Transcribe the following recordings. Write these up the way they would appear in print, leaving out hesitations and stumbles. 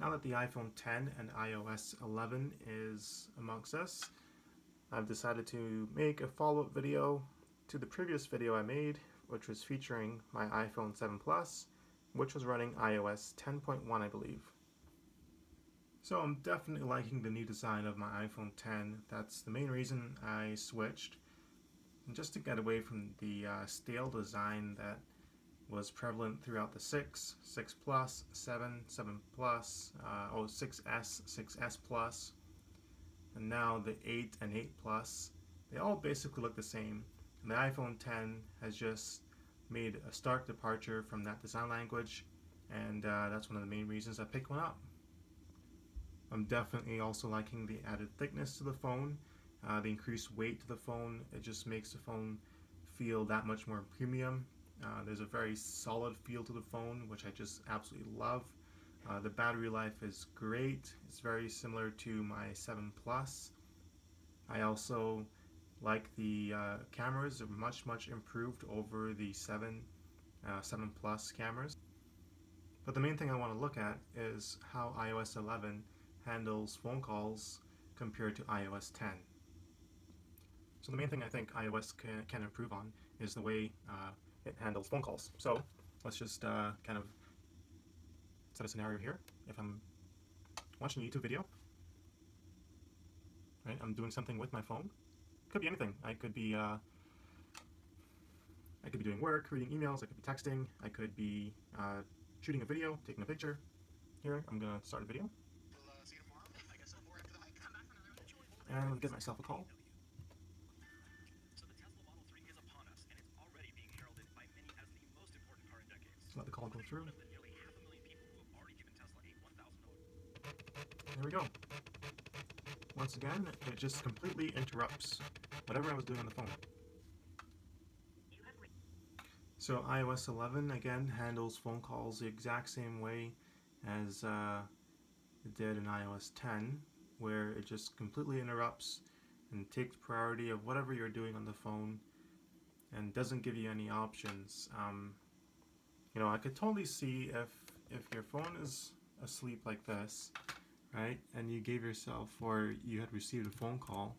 Now that the iPhone 10 and iOS 11 is amongst us, I've decided to make a follow-up video to the previous video I made, which was featuring my iPhone 7 Plus, which was running iOS 10.1, I believe. So I'm definitely liking the new design of my iPhone 10. That's the main reason I switched, just to get away from the stale design that was prevalent throughout the 6, 6 Plus, 7, 7 Plus, 6S, 6S Plus, and now the 8 and 8 Plus. They all basically look the same, and the iPhone 10 has just made a stark departure from that design language, and that's one of the main reasons I picked one up. I'm definitely also liking the added thickness to the phone, the increased weight to the phone. It just makes the phone feel that much more premium. There's a very solid feel to the phone, which I just absolutely love. The battery life is great. It's very similar to my 7 Plus. I also like the cameras are much improved over the 7 Plus cameras. But the main thing I want to look at is how iOS 11 handles phone calls compared to iOS 10. So the main thing I think iOS can improve on is the way it handles phone calls. So let's just kind of set a scenario here. If I'm watching a YouTube video, right, I'm doing something with my phone. Could be anything. I could be doing work, reading emails. I could be texting. I could be shooting a video, taking a picture. Here, I'm gonna start a video. And give myself a call. Let the call go through. There we go. Once again, it just completely interrupts whatever I was doing on the phone. So iOS 11 again handles phone calls the exact same way as it did in iOS 10, where it just completely interrupts and takes priority of whatever you're doing on the phone and doesn't give you any options. You know, I could totally see if your phone is asleep like this, right, and you gave yourself, or you had received a phone call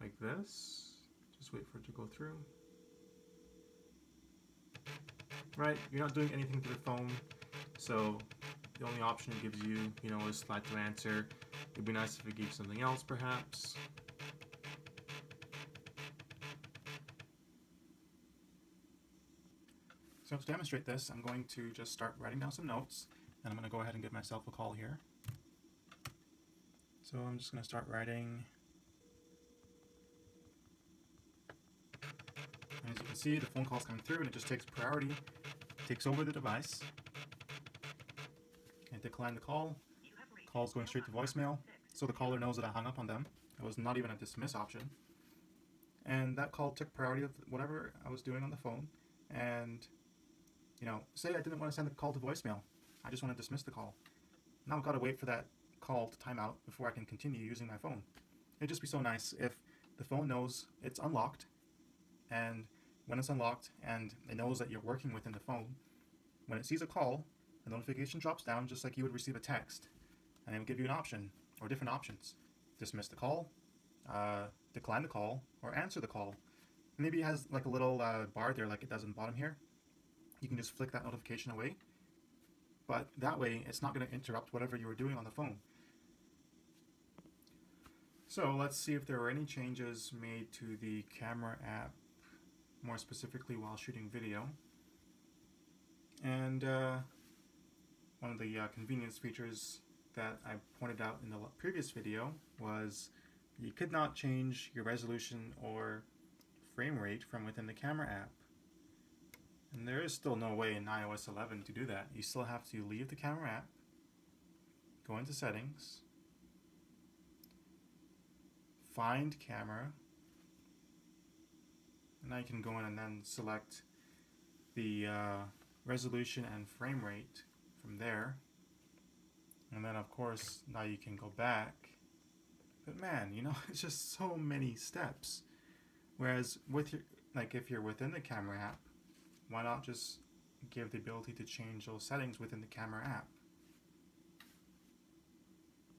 like this, just wait for it to go through. Right, you're not doing anything to the phone, so the only option it gives you, you know, is slide to answer. It'd be nice if it gave something else, perhaps. So to demonstrate this, I'm going to just start writing down some notes, and I'm going to go ahead and give myself a call here. So I'm just going to start writing. As you can see, the phone call's coming through, and it just takes priority, takes over the device. And decline the call. Call's going straight to voicemail, so the caller knows that I hung up on them. It was not even a dismiss option. And that call took priority of whatever I was doing on the phone. And, you know, say I didn't want to send the call to voicemail. I just want to dismiss the call. Now I've got to wait for that call to time out before I can continue using my phone. It'd just be so nice if the phone knows it's unlocked, and when it's unlocked and it knows that you're working within the phone, when it sees a call, the notification drops down just like you would receive a text, and it will give you an option, or different options. Dismiss the call, decline the call, or answer the call. Maybe it has like a little bar there like it does in the bottom here. You can just flick that notification away, but that way it's not going to interrupt whatever you were doing on the phone. So let's see if there were any changes made to the camera app, more specifically while shooting video. And one of the convenience features that I pointed out in the previous video was you could not change your resolution or frame rate from within the camera app. And there is still no way in iOS 11 to do that. You still have to leave the camera app, go into settings, find camera, and now you can go in and then select the resolution and frame rate from there. And then of course now you can go back. But man, you know, it's just so many steps. Whereas with your, like if you're within the camera app, why not just give the ability to change those settings within the camera app?